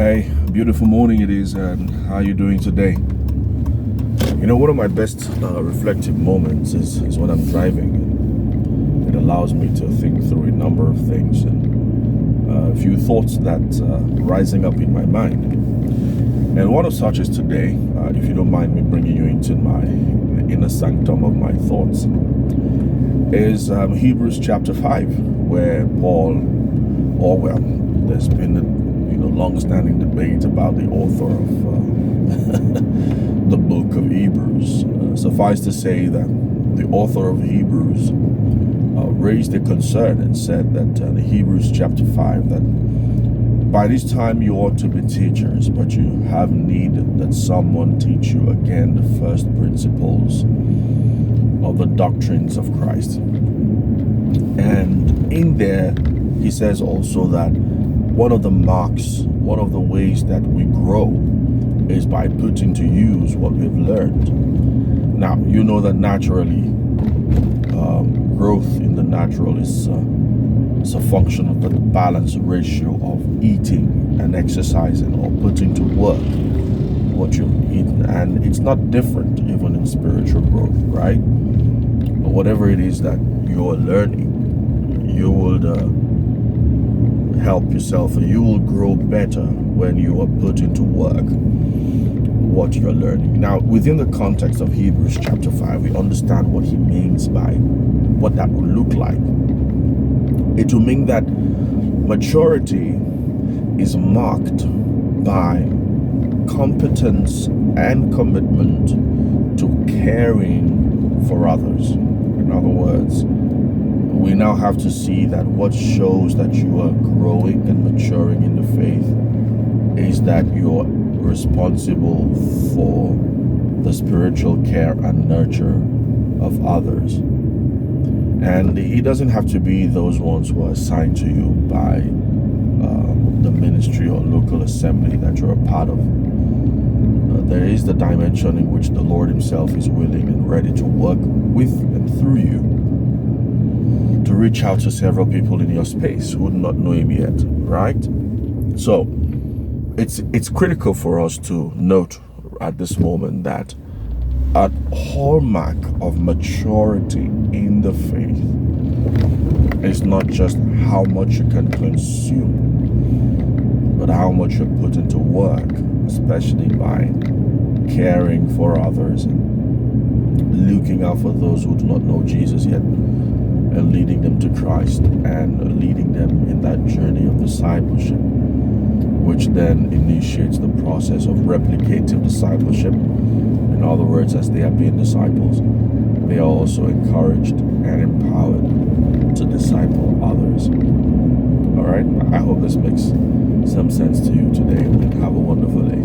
Hey, beautiful morning it is, and how are you doing today? One of my best reflective moments is when I'm driving. And it allows me to think through a number of things and a few thoughts that rising up in my mind. And one of such is today, if you don't mind me bringing you into my inner sanctum of my thoughts, is Hebrews chapter 5, where there's been a long-standing debate about the author of the book of Hebrews. Suffice to say that the author of Hebrews raised a concern and said that in Hebrews chapter 5, that by this time you ought to be teachers, but you have need that someone teach you again the first principles of the doctrines of Christ. And in there, he says also that one of the ways that we grow is by putting to use what we've learned. Now, you know that naturally, growth in the natural is a function of the balance ratio of eating and exercising, or putting to work what you've eaten. And it's not different even in spiritual growth, right? But whatever it is that you're learning, you would help yourself, or you will grow better when you are putting to work what you're learning. Now, within the context of Hebrews chapter 5, we understand what he means by what that would look like. It will mean that maturity is marked by competence and commitment to caring for others. In other words, we now have to see that what shows that you are growing and maturing in the faith is that you're responsible for the spiritual care and nurture of others. And it doesn't have to be those ones who are assigned to you by the ministry or local assembly that you're a part of. There is the dimension in which the Lord himself is willing and ready to work with and through you to reach out to several people in your space who do not know him yet, right? So it's critical for us to note at this moment that a hallmark of maturity in the faith is not just how much you can consume, but how much you're put into work, especially by caring for others and looking out for those who do not know Jesus yet, and leading them to Christ and leading them in that journey of discipleship, which then initiates the process of replicative discipleship. In other words, as they are being disciples, they are also encouraged and empowered to disciple others. All right, I hope this makes some sense to you today, and have a wonderful day.